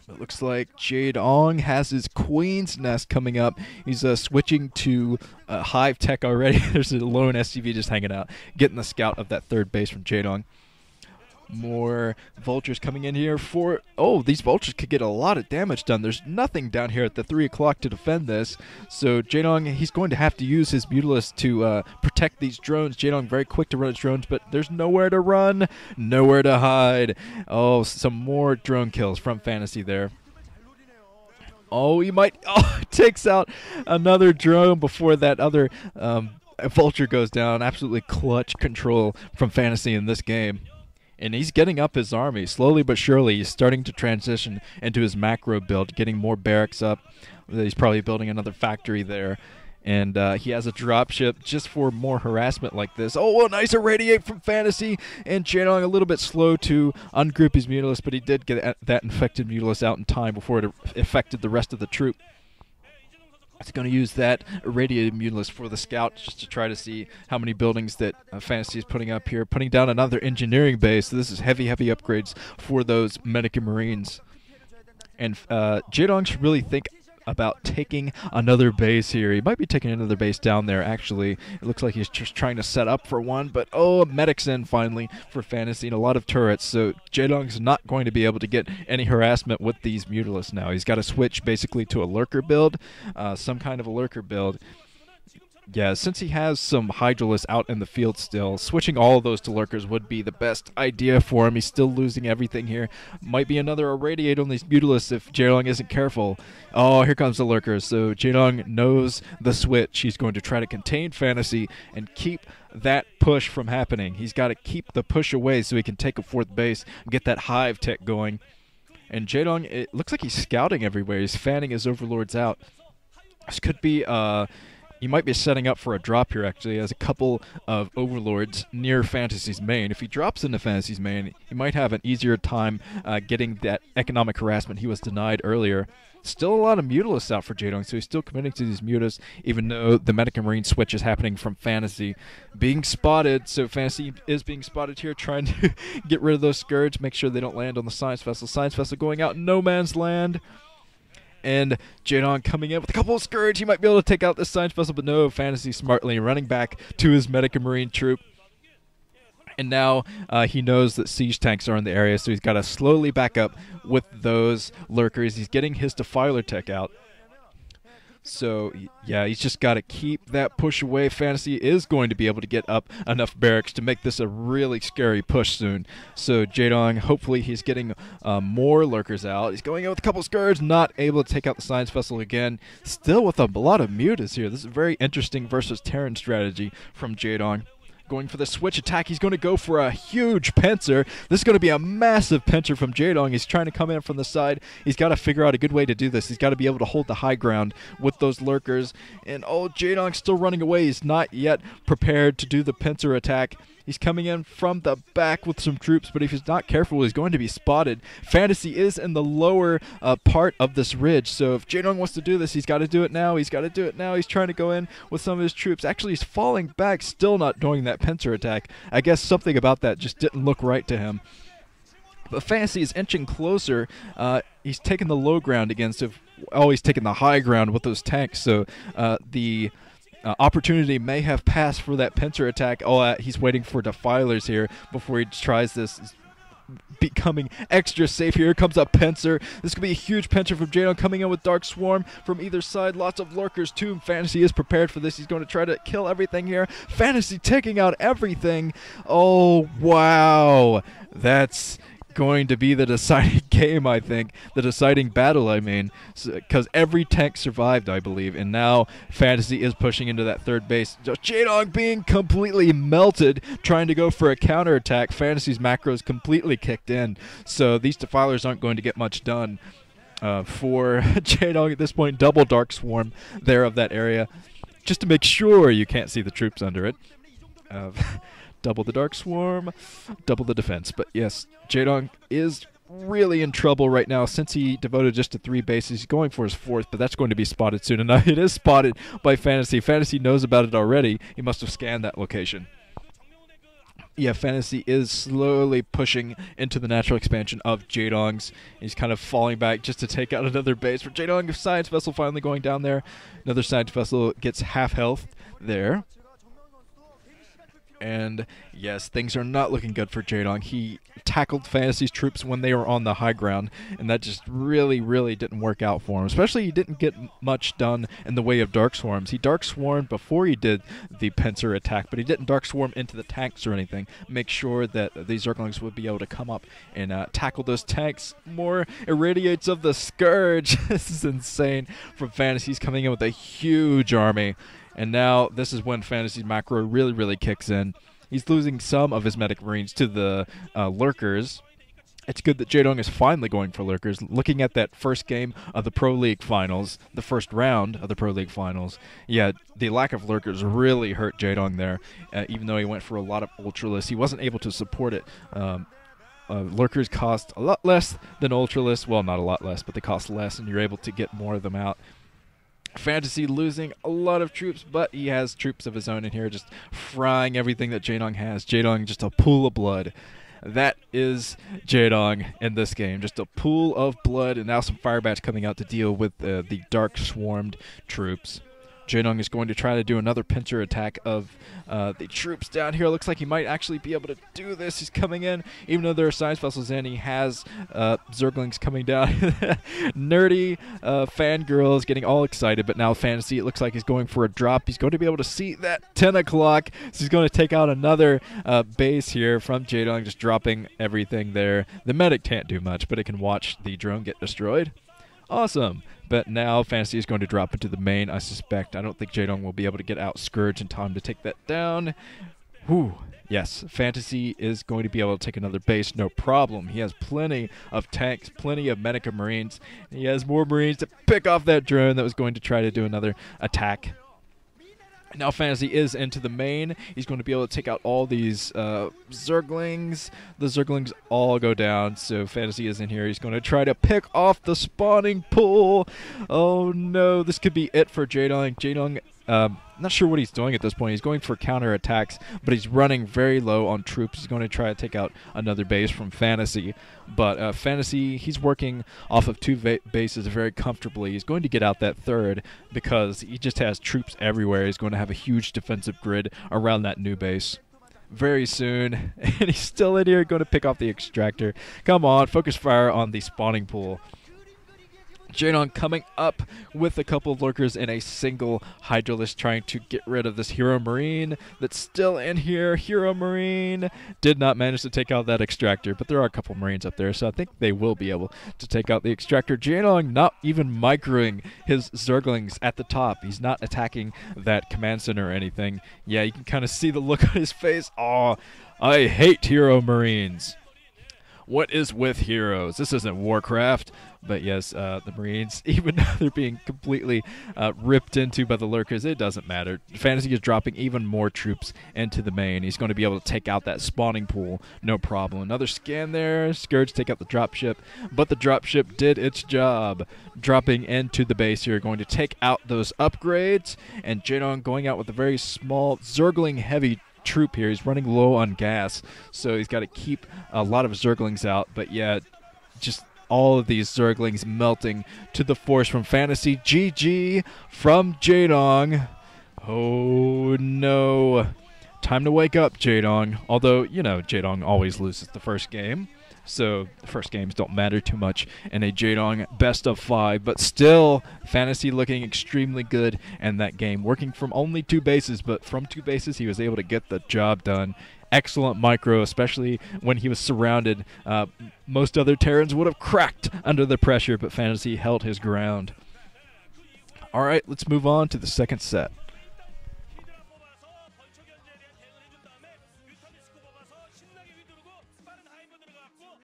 It looks like Jaedong has his Queen's Nest coming up. He's switching to Hive Tech already. There's a lone SCV just hanging out, getting the scout of that third base from Jaedong. More vultures coming in here for... Oh, these vultures could get a lot of damage done. There's nothing down here at the 3 o'clock to defend this. So Jaedong, he's going to have to use his Mutalisk to protect these drones. Jaedong very quick to run his drones, but there's nowhere to run, nowhere to hide. Oh, some more drone kills from Fantasy there. Oh, he might... Oh, takes out another drone before that other vulture goes down. Absolutely clutch control from Fantasy in this game. And he's getting up his army. Slowly but surely, he's starting to transition into his macro build, getting more barracks up. He's probably building another factory there. And he has a dropship just for more harassment like this. Oh, a nice irradiate from Fantasy. And Jaedong a little bit slow to ungroup his Mutalisk, but he did get that infected Mutalisk out in time before it affected the rest of the troop. It's going to use that irradiated Mutalisk for the scout just to try to see how many buildings that Fantasy is putting up here. Putting down another engineering base. So this is heavy upgrades for those Medica Marines. And Jaedong should really think about taking another base here. He might be taking another base down there, actually. It looks like he's just trying to set up for one, but oh, medic's in finally for Fantasy and a lot of turrets, so Jaedong's not going to be able to get any harassment with these Mutalisks now. He's got to switch basically to a lurker build, some kind of a lurker build. Yeah, since he has some Hydralisks out in the field still, switching all of those to lurkers would be the best idea for him. He's still losing everything here. Might be another irradiate on these Mutalisks if Jaedong isn't careful. Oh, here comes the lurkers. So Jaedong knows the switch. He's going to try to contain Fantasy and keep that push from happening. He's got to keep the push away so he can take a fourth base and get that Hive Tech going. And Jaedong, it looks like he's scouting everywhere. He's fanning his overlords out. This could be... He might be setting up for a drop here, actually. He has a couple of overlords near Fantasy's main. If he drops into Fantasy's main, he might have an easier time getting that economic harassment he was denied earlier. Still a lot of Mutalisks out for Jaedong, so he's still committing to these Mutas, even though the Medica Marine switch is happening from Fantasy. Being spotted, so Fantasy is being spotted here, trying to get rid of those Scourge, make sure they don't land on the Science Vessel. Science Vessel going out in no man's land. And Jaedong coming in with a couple of Scourge. He might be able to take out this Science Vessel, but no, Fantasy smartly running back to his Medica Marine troop. And now he knows that siege tanks are in the area, so he's got to slowly back up with those lurkers. He's getting his Defiler tech out. So, yeah, he's just got to keep that push away. Fantasy is going to be able to get up enough barracks to make this a really scary push soon. So, Jaedong, hopefully he's getting more lurkers out. He's going out with a couple Scourge, not able to take out the Science Vessel again. Still with a lot of mutas here. This is a very interesting versus Terran strategy from Jaedong. Going for the switch attack. He's going to go for a huge pincer. This is going to be a massive pincer from Jaedong. He's trying to come in from the side. He's got to figure out a good way to do this. He's got to be able to hold the high ground with those lurkers. And oh, Jaedong's still running away. He's not yet prepared to do the pincer attack. He's coming in from the back with some troops, but if he's not careful, he's going to be spotted. Fantasy is in the lower part of this ridge, so if Jaedong wants to do this, he's got to do it now. He's got to do it now. He's trying to go in with some of his troops. Actually, he's falling back, still not doing that pincer attack. I guess something about that just didn't look right to him. But Fantasy is inching closer. He's taking the low ground again, so he's taking the high ground with those tanks, so the... opportunity may have passed for that pincer attack. Oh, he's waiting for defilers here before he tries this. He's becoming extra safe here. Here comes a pincer. This could be a huge pincer from Jaedong coming in with Dark Swarm from either side. Lots of lurkers too. Fantasy is prepared for this. He's going to try to kill everything here. Fantasy taking out everything. Oh, wow. That's going to be the deciding game, I think. The deciding battle, I mean. Because every tank survived, I believe. And now Fantasy is pushing into that third base. Jaedong being completely melted, trying to go for a counterattack. Fantasy's macros completely kicked in. So these defilers aren't going to get much done. For Jaedong at this point, double Dark Swarm there of that area. Just to make sure you can't see the troops under it. Double the Dark Swarm, double the defense. But yes, Jaedong is really in trouble right now since he devoted just to 3 bases. He's going for his 4th, but that's going to be spotted soon enough. It is spotted by Fantasy. Fantasy knows about it already. He must have scanned that location. Yeah, Fantasy is slowly pushing into the natural expansion of Jaedong's. He's kind of falling back just to take out another base for Jaedong. Science Vessel finally going down there. Another Science Vessel gets half health there. And yes, things are not looking good for Jaedong. He tackled Fantasy's troops when they were on the high ground, and that just really, really didn't work out for him. Especially he didn't get much done in the way of Dark Swarms. He Dark Swarmed before he did the pincer attack, but he didn't Dark Swarm into the tanks or anything. Make sure that these Zerglings would be able to come up and tackle those tanks. More irradiates of the Scourge. This is insane from Fantasy. He's coming in with a huge army. And now this is when Fantasy's macro really, really kicks in. He's losing some of his medic marines to the lurkers. It's good that Jaedong is finally going for lurkers. Looking at that first game of the Pro League Finals, the first round of the Pro League Finals, yeah, the lack of lurkers really hurt Jaedong there. Even though he went for a lot of Ultralists, he wasn't able to support it. Lurkers cost a lot less than Ultralists. Well, not a lot less, but they cost less, and you're able to get more of them out. Fantasy losing a lot of troops, but he has troops of his own in here, just frying everything that Jaedong has. Jaedong, just a pool of blood. That is Jaedong in this game, just a pool of blood, and now some Fire Bats coming out to deal with the Dark Swarmed troops. Jaedong is going to try to do another pincer attack of the troops down here. Looks like he might actually be able to do this. He's coming in, even though there are science vessels in, he has Zerglings coming down. Nerdy fangirls getting all excited, but now Fantasy, it looks like he's going for a drop. He's going to be able to see that 10 o'clock, so he's going to take out another base here from Jaedong, just dropping everything there. The medic can't do much, but it can watch the drone get destroyed. Awesome. But now Fantasy is going to drop into the main, I suspect. I don't think Jaedong will be able to get out Scourge in time to take that down. Whew. Yes, Fantasy is going to be able to take another base, no problem. He has plenty of tanks, plenty of Medica Marines. He has more Marines to pick off that drone that was going to try to do another attack. Now Fantasy is into the main. He's going to be able to take out all these Zerglings. The Zerglings all go down, so Fantasy is in here. He's going to try to pick off the spawning pool. Oh no, this could be it for Jaedong. Jaedong, not sure what he's doing at this point. He's going for counter attacks, but he's running very low on troops. He's going to try to take out another base from Fantasy. But Fantasy, he's working off of two bases very comfortably. He's going to get out that third because he just has troops everywhere. He's going to have a huge defensive grid around that new base very soon. And he's still in here going to pick off the extractor. Come on, focus fire on the spawning pool. Jaedong coming up with a couple of lurkers in a single Hydralisk, trying to get rid of this Hero Marine that's still in here. Hero Marine did not manage to take out that extractor, but there are a couple Marines up there, so I think they will be able to take out the extractor. Jaedong not even microing his Zerglings at the top. He's not attacking that command center or anything. Yeah, you can kind of see the look on his face. Aw, I hate Hero Marines. What is with heroes? This isn't Warcraft. But yes, the Marines, even though they're being completely ripped into by the lurkers, it doesn't matter. Fantasy is dropping even more troops into the main. He's going to be able to take out that spawning pool, no problem. Another scan there. Scourge take out the dropship, but the dropship did its job. Dropping into the base here, going to take out those upgrades, and Jaedong going out with a very small Zergling heavy troop here. He's running low on gas, so he's got to keep a lot of Zerglings out. But yeah, just all of these Zerglings melting to the force from Fantasy. GG from Jaedong. Oh no. Time to wake up, Jaedong. Although, you know, Jaedong always loses the first game, so the first games don't matter too much in a Jaedong best of 5. But still, Fantasy looking extremely good in that game. Working from only 2 bases, but from 2 bases he was able to get the job done. Excellent micro, especially when he was surrounded. Most other Terrans would have cracked under the pressure, but Fantasy held his ground. All right, let's move on to the second set.